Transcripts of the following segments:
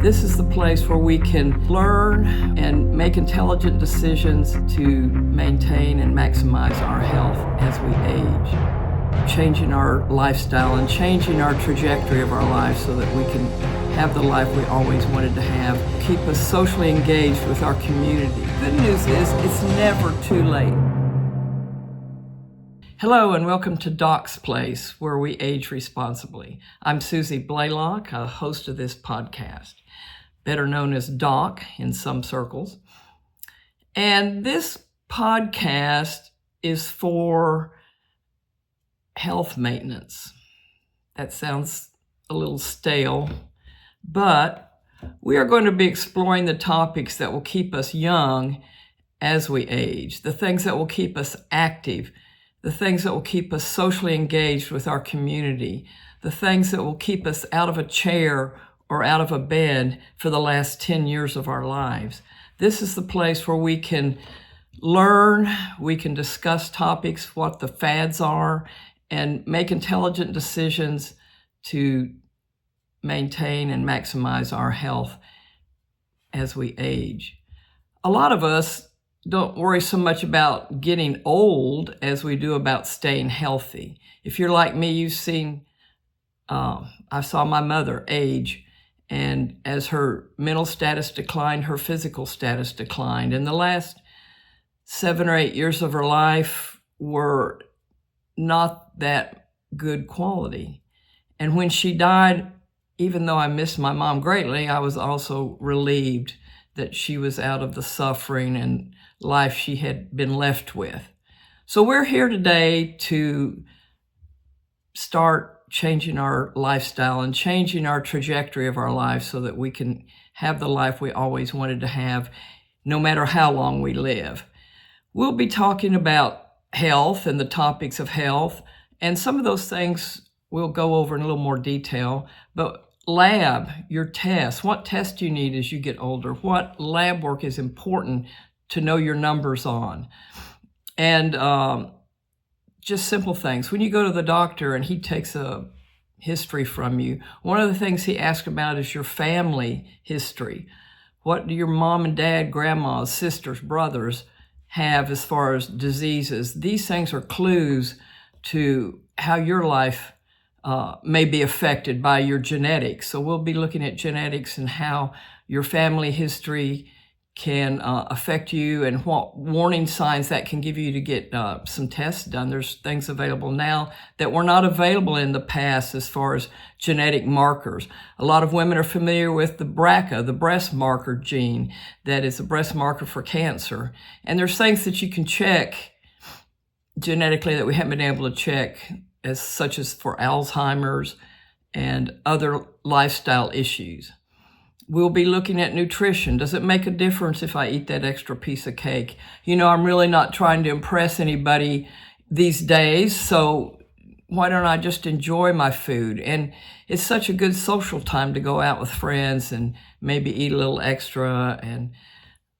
This is the place where we can learn and make intelligent decisions to maintain and maximize our health as we age, changing our lifestyle and changing our trajectory of our lives so that we can have the life we always wanted to have, keep us socially engaged with our community. Good news is it's never too late. Hello and welcome to Doc's Place, where we age responsibly. I'm Suzi Blaylock, a host of this podcast, better known as Doc in some circles. And this podcast is for health maintenance. That sounds a little stale, but we are going to be exploring the topics that will keep us young as we age, the things that will keep us active, the things that will keep us socially engaged with our community, the things that will keep us out of a chair or out of a bed for the last 10 years of our lives. This is the place where we can learn, we can discuss topics, what the fads are, and make intelligent decisions to maintain and maximize our health as we age. A lot of us don't worry so much about getting old as we do about staying healthy. If you're like me, you've seen, I saw my mother age, and as her mental status declined, her physical status declined. And the last 7 or 8 years of her life were not that good quality. And when she died, even though I missed my mom greatly, I was also relieved that she was out of the suffering and life she had been left with. So we're here today to start changing our lifestyle and changing our trajectory of our lives so that we can have the life we always wanted to have, no matter how long we live. We'll be talking about health and the topics of health, and some of those things we'll go over in a little more detail, but lab, your tests, what tests do you need as you get older? What lab work is important to know your numbers on? And just simple things. When you go to the doctor and he takes a history from you, one of the things he asks about is your family history. What do your mom and dad, grandmas, sisters, brothers have as far as diseases? These things are clues to how your life may be affected by your genetics. So we'll be looking at genetics and how your family history can affect you and what warning signs that can give you to get some tests done. There's things available now that were not available in the past as far as genetic markers. A lot of women are familiar with the BRCA, the breast marker gene, that is a breast marker for cancer. And there's things that you can check genetically that we haven't been able to check, such as for Alzheimer's and other lifestyle issues. We'll be looking at nutrition. Does it make a difference if I eat that extra piece of cake? You know, I'm really not trying to impress anybody these days, so why don't I just enjoy my food? And it's such a good social time to go out with friends and maybe eat a little extra. And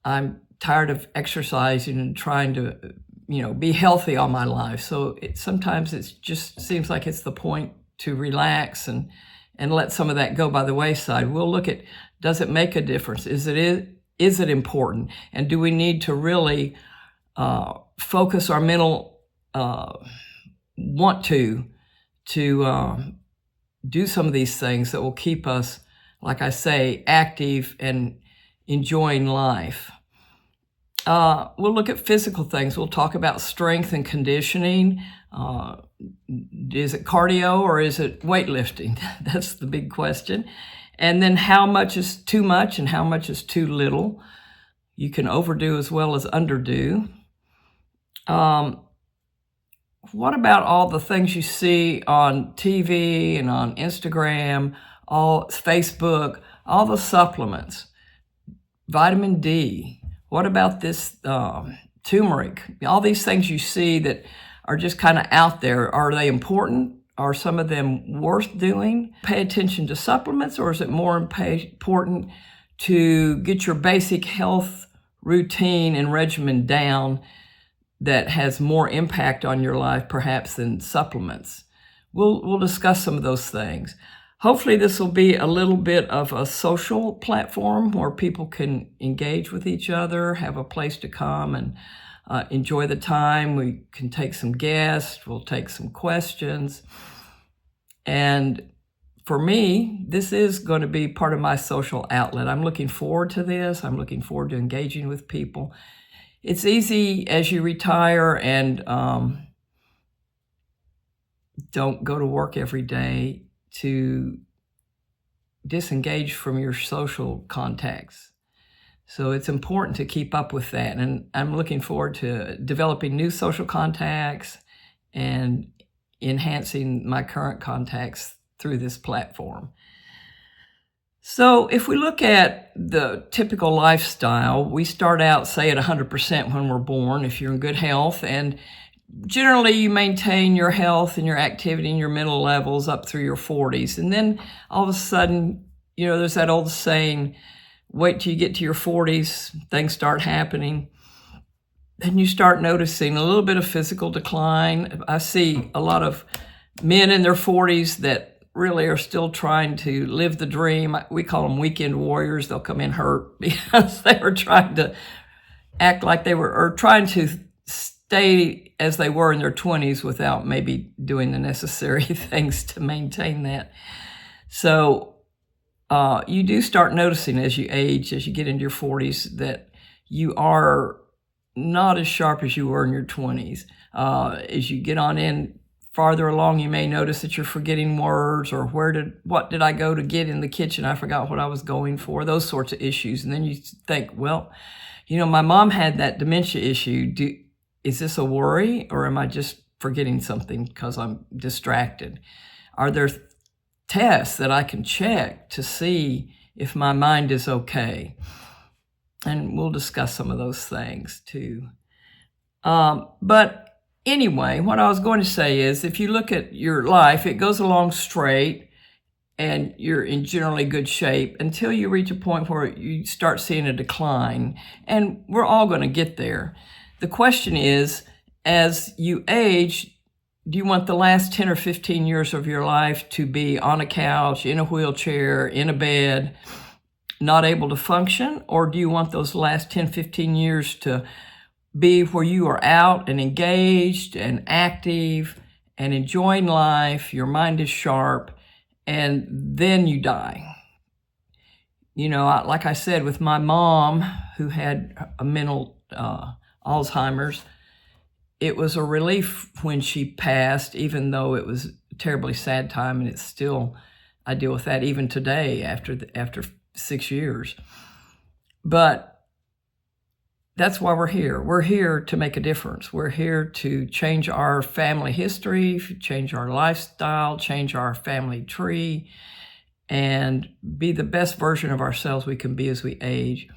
I'm tired of exercising and trying to, be healthy all my life. So sometimes it just seems like it's the point to relax and let some of that go by the wayside. We'll look at, does it make a difference? Is it important? And do we need to really focus our mental want to do some of these things that will keep us, like I say, active and enjoying life? We'll look at physical things. We'll talk about strength and conditioning. Is it cardio or is it weightlifting? That's the big question. And then how much is too much and how much is too little? You can overdo as well as underdo. What about all the things you see on TV and on Instagram, Facebook, all the supplements, vitamin D? What about this turmeric? All these things you see that are just kind of out there, are they important? Are some of them worth doing? Pay attention to supplements, or is it more important to get your basic health routine and regimen down that has more impact on your life perhaps than supplements? We'll discuss some of those things. Hopefully this will be a little bit of a social platform where people can engage with each other, have a place to come and enjoy the time. We can take some guests, we'll take some questions. And for me, this is going to be part of my social outlet. I'm looking forward to this. I'm looking forward to engaging with people. It's easy as you retire and don't go to work every day to disengage from your social contacts. So it's important to keep up with that. And I'm looking forward to developing new social contacts and enhancing my current contacts through this platform. So if we look at the typical lifestyle, we start out, say, at 100% when we're born, if you're in good health, and generally you maintain your health and your activity and your mental levels up through your 40s. And then all of a sudden, there's that old saying, wait till you get to your 40s, things start happening. Then you start noticing a little bit of physical decline. I see a lot of men in their 40s that really are still trying to live the dream. We call them weekend warriors. They'll come in hurt because they were trying to act like they were, or trying to stay as they were in their 20s without maybe doing the necessary things to maintain that. So you do start noticing as you age, as you get into your 40s, that you are not as sharp as you were in your 20s. As you get on in farther along, you may notice that you're forgetting words, or what did I go to get in the kitchen? I forgot what I was going for, those sorts of issues. And then you think, well, my mom had that dementia issue. Is this a worry, or am I just forgetting something because I'm distracted? Are there tests that I can check to see if my mind is okay? And we'll discuss some of those things too. But anyway, what I was going to say is, if you look at your life, it goes along straight and you're in generally good shape until you reach a point where you start seeing a decline. And we're all going to get there. The question is, as you age, do you want the last 10 or 15 years of your life to be on a couch, in a wheelchair, in a bed, not able to function? Or do you want those last 10, 15 years to be where you are out and engaged and active and enjoying life, your mind is sharp, and then you die? Like I said, with my mom, who had a mental Alzheimer's, it was a relief when she passed, even though it was a terribly sad time, and it's still, I deal with that even today after 6 years. But that's why we're here. We're here to make a difference. We're here to change our family history, change our lifestyle, change our family tree, and be the best version of ourselves we can be as we age.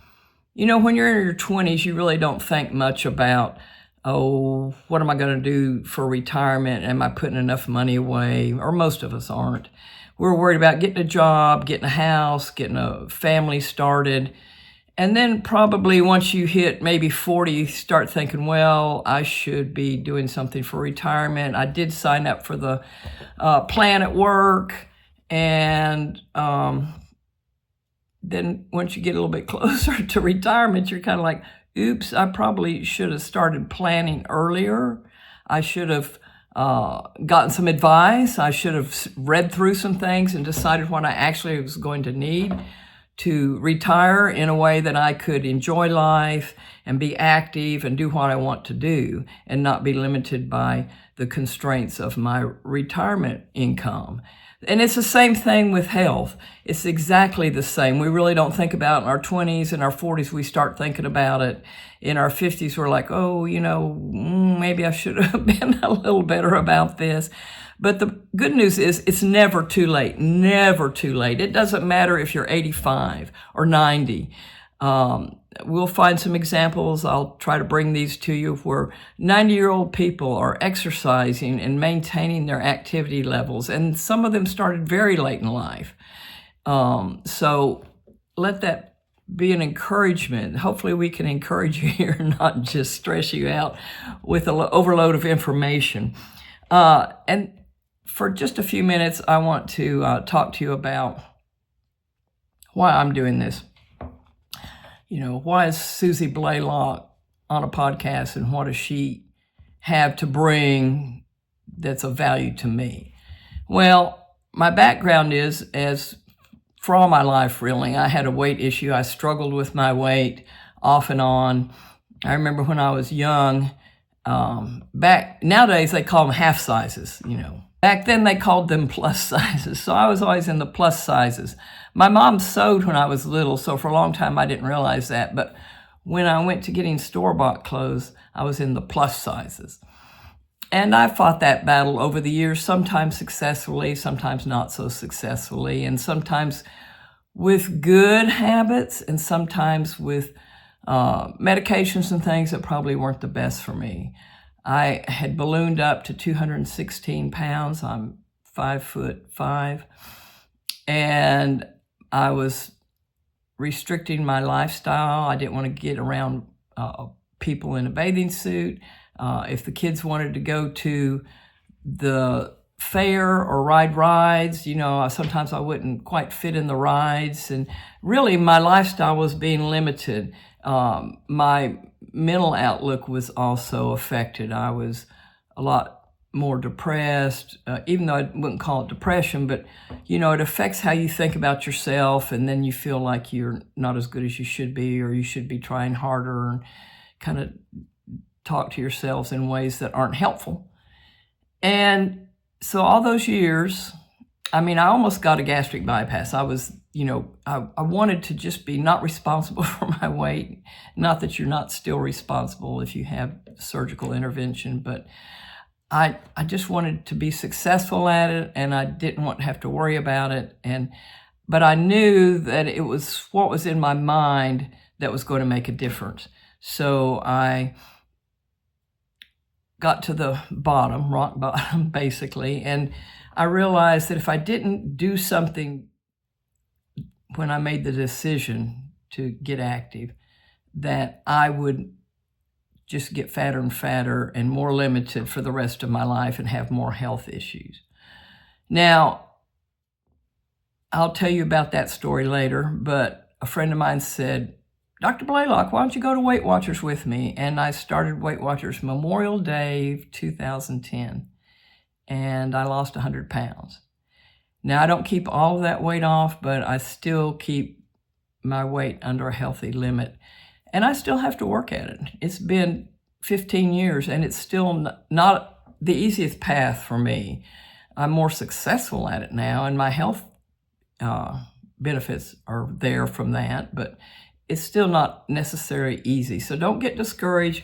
When you're in your 20s, you really don't think much about, what am I going to do for retirement? Am I putting enough money away? Or most of us aren't. We're worried about getting a job, getting a house, getting a family started. And then probably once you hit maybe 40, you start thinking, well, I should be doing something for retirement. I did sign up for the plan at work. And then once you get a little bit closer to retirement, you're kind of like, oops, I probably should have started planning earlier. I should have gotten some advice. I should have read through some things and decided what I actually was going to need to retire in a way that I could enjoy life and be active and do what I want to do and not be limited by the constraints of my retirement income. And it's the same thing with health. It's exactly the same. We really don't think about it in our 20s and our 40s. We start thinking about it. In our 50s, we're like, maybe I should have been a little better about this. But the good news is it's never too late, never too late. It doesn't matter if you're 85 or 90. We'll find some examples. I'll try to bring these to you where 90-year-old people are exercising and maintaining their activity levels. And some of them started very late in life. So let that be an encouragement. Hopefully we can encourage you here, not just stress you out with an overload of information. And for just a few minutes, I want to talk to you about why I'm doing this. Why is Suzi Blaylock on a podcast, and what does she have to bring that's of value to me? Well, my background is, as for all my life, really, I had a weight issue. I struggled with my weight off and on. I remember when I was young, nowadays they call them half sizes, Back then they called them plus sizes. So I was always in the plus sizes. My mom sewed when I was little, so for a long time I didn't realize that. But when I went to getting store-bought clothes, I was in the plus sizes. And I fought that battle over the years, sometimes successfully, sometimes not so successfully, and sometimes with good habits and sometimes with medications and things that probably weren't the best for me. I had ballooned up to 216 pounds. I'm 5'5", and I was restricting my lifestyle. I didn't want to get around people in a bathing suit. If the kids wanted to go to the fair or ride rides, sometimes I wouldn't quite fit in the rides. And really, my lifestyle was being limited. My mental outlook was also affected. I was a lot more depressed, even though I wouldn't call it depression, but it affects how you think about yourself, and then you feel like you're not as good as you should be, or you should be trying harder, and kind of talk to yourselves in ways that aren't helpful. And so all those years, I almost got a gastric bypass. I was, I wanted to just be not responsible for my weight. Not that you're not still responsible if you have surgical intervention, but I just wanted to be successful at it, and I didn't want to have to worry about it. But I knew that it was what was in my mind that was going to make a difference. So I got to the bottom, rock bottom, basically, and I realized that if I didn't do something when I made the decision to get active, that I would just get fatter and fatter and more limited for the rest of my life and have more health issues. Now, I'll tell you about that story later, but a friend of mine said, "Dr. Blaylock, why don't you go to Weight Watchers with me?" And I started Weight Watchers Memorial Day 2010, and I lost 100 pounds. Now, I don't keep all of that weight off, but I still keep my weight under a healthy limit. And I still have to work at it. It's been 15 years, and it's still not the easiest path for me. I'm more successful at it now, and my health benefits are there from that, but it's still not necessarily easy. So don't get discouraged.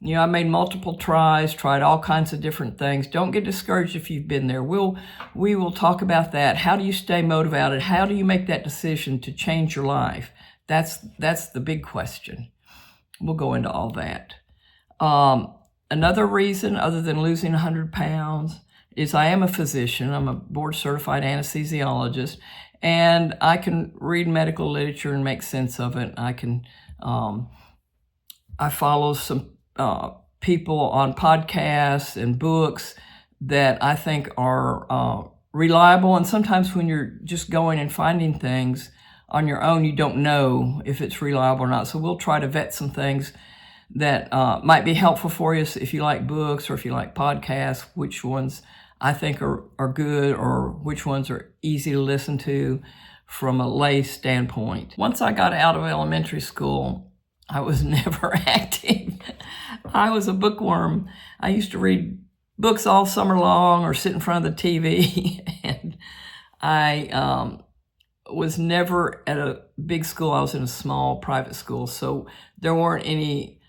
I made multiple tries, tried all kinds of different things. Don't get discouraged if you've been there. We will talk about that. How do you stay motivated? How do you make that decision to change your life? That's the big question. We'll go into all that. Another reason, other than losing 100 pounds, is I am a physician. I'm a board-certified anesthesiologist, and I can read medical literature and make sense of it. I follow some people on podcasts and books that I think are reliable. And sometimes when you're just going and finding things on your own, you don't know if it's reliable or not. So we'll try to vet some things that might be helpful for you if you like books or if you like podcasts, which ones I think are good or which ones are easy to listen to from a lay standpoint. Once I got out of elementary school, I was never active. I was a bookworm. I used to read books all summer long or sit in front of the TV. And I was never at a big school. I was in a small private school. So there weren't any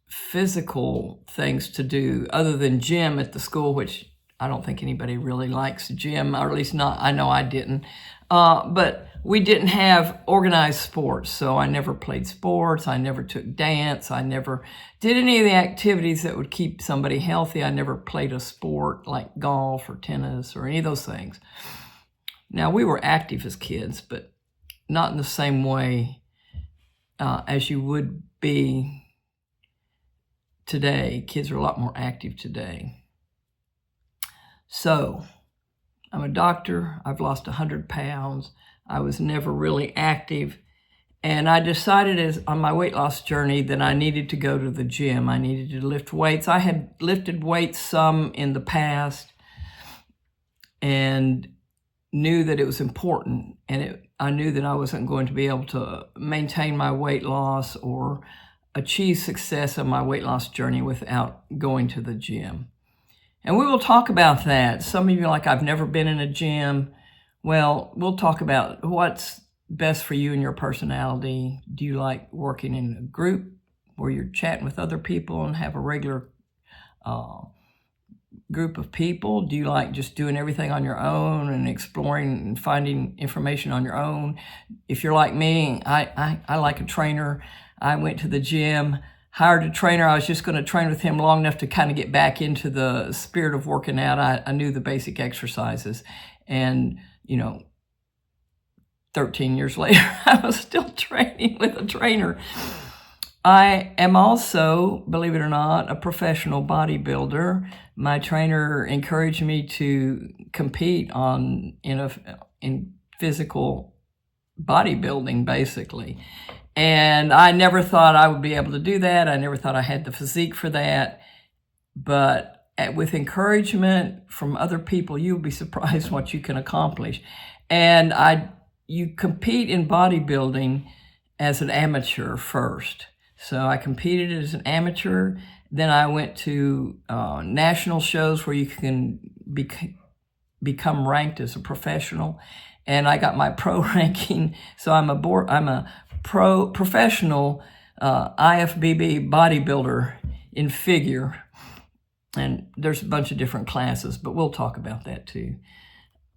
physical things to do other than gym at the school, which I don't think anybody really likes gym, or at least not, I know I didn't. But we didn't have organized sports, so I never played sports. I never took dance. I never did any of the activities that would keep somebody healthy. I never played a sport like golf or tennis or any of those things. Now, we were active as kids, but not in the same way as you would be today. Kids are a lot more active today. So I'm a doctor. I've lost 100 pounds. I was never really active. And I decided on my weight loss journey that I needed to go to the gym. I needed to lift weights. I had lifted weights some in the past and knew that it was important. And I knew that I wasn't going to be able to maintain my weight loss or achieve success on my weight loss journey without going to the gym. And we will talk about that. Some of you are like, I've never been in a gym. Well, we'll talk about what's best for you and your personality. Do you like working in a group where you're chatting with other people and have a regular group of people? Do you like just doing everything on your own and exploring and finding information on your own? If you're like me, I like a trainer. I went to the gym, hired a trainer. I was just going to train with him long enough to kind of get back into the spirit of working out. I knew the basic exercises. And, 13 years later, I was still training with a trainer. I am also, believe it or not, a professional bodybuilder. My trainer encouraged me to compete in physical bodybuilding, basically. And I never thought I would be able to do that. I never thought I had the physique for that. But with encouragement from other people, you'll be surprised what you can accomplish. And you compete in bodybuilding as an amateur first. So I competed as an amateur. Then I went to national shows where you can become ranked as a professional. And I got my pro ranking. So I'm a professional IFBB bodybuilder in figure. And there's a bunch of different classes, but we'll talk about that too.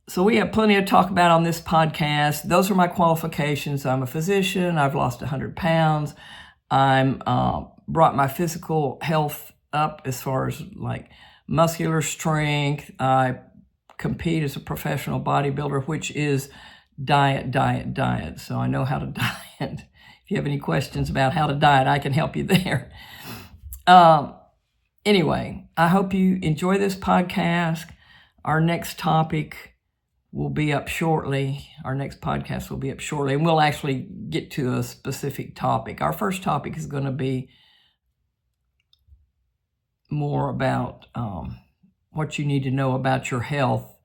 So we have plenty to talk about on this podcast. Those are my qualifications. I'm a physician. I've lost 100 pounds. I'm brought my physical health up as far as like muscular strength. I compete as a professional bodybuilder, which is diet. So I know how to diet. If you have any questions about how to diet, I can help you there. Anyway, I hope you enjoy this podcast. Our next topic will be up shortly. Our next podcast will be up shortly, and we'll actually get to a specific topic. Our first topic is going to be more about what you need to know about your health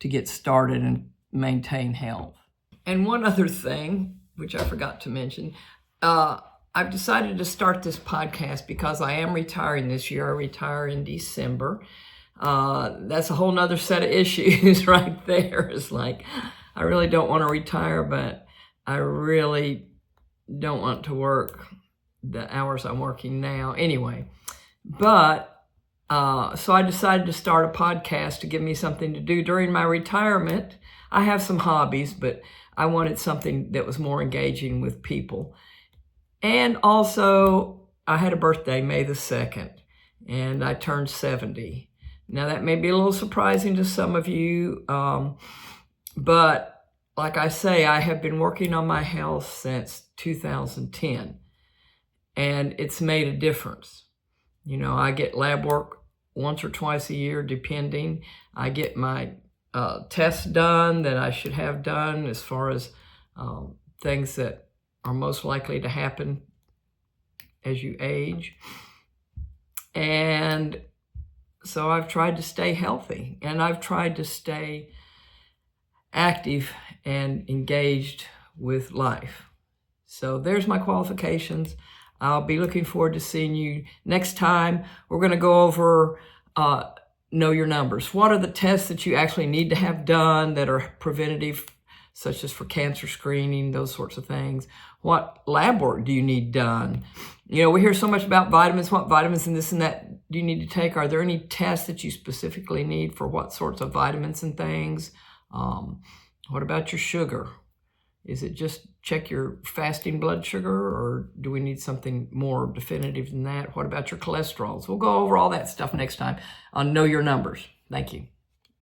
to get started and maintain health. And one other thing, which I forgot to mention, I've decided to start this podcast because I am retiring this year. I retire in December. That's a whole nother set of issues right there. It's like, I really don't want to retire, but I really don't want to work the hours I'm working now. Anyway, but so I decided to start a podcast to give me something to do during my retirement. I have some hobbies, but I wanted something that was more engaging with people. And also, I had a birthday, May the 2nd, and I turned 70. Now, that may be a little surprising to some of you, but like I say, I have been working on my health since 2010, and it's made a difference. I get lab work once or twice a year, depending. I get my tests done that I should have done as far as things that are most likely to happen as you age. And so I've tried to stay healthy, and I've tried to stay active and engaged with life. So there's my qualifications. I'll be looking forward to seeing you next time. We're going to go over know your numbers. What are the tests that you actually need to have done that are preventative, such as for cancer screening, those sorts of things? What lab work do you need done? We hear so much about vitamins. What vitamins and this and that do you need to take? Are there any tests that you specifically need for what sorts of vitamins and things? What about your sugar? Is it just check your fasting blood sugar, or do we need something more definitive than that? What about your cholesterol? So we'll go over all that stuff next time on Know Your Numbers. Thank you.